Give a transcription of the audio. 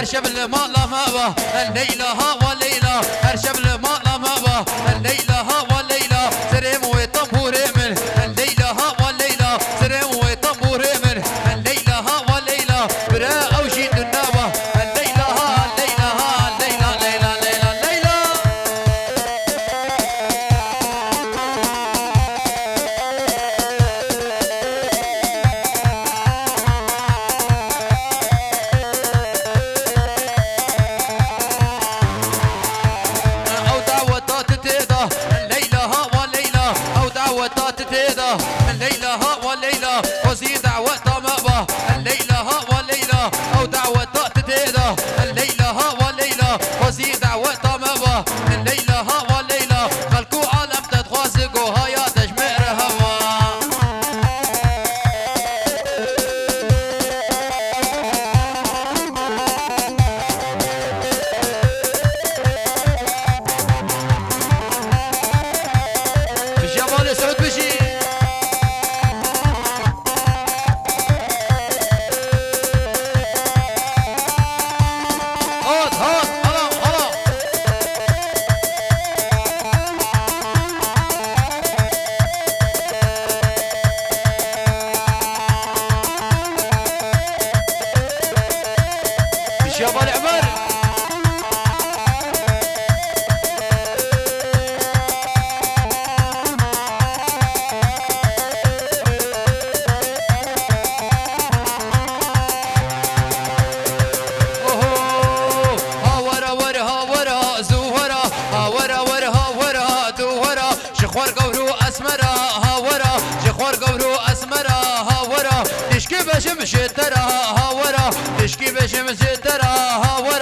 شبل ما لا ما الليلة ها والليلة هر شبل ما لا ما الليلة ها والليلة سريم وطنبور من الليلة ها والليلة سريم وطنبور من الليلة ها والليلة برا أوجي النوى الليلة ها الليلة ها الليلة ليلة ليلة ليلة أو دعوة تتيدا الليلة ها والليلة أو دعوة تتيدا الليلة ها والليلة وزي دعوة مأبا الليلة ها والليلة أو دعوة تتيدا الليلة ها والليلة وزي دعوة مأبا الليلة ها والليلة خلقو عالم تتخوازقو هيا تجمير هوا جمال سعود بشي هات هات هلا هلا جمال عمر شخوار قورو اسمرا هاورا شخوار قورو اسمرا هاورا تشكي بشم شترا هاورا تشكي بشم شترا هاورا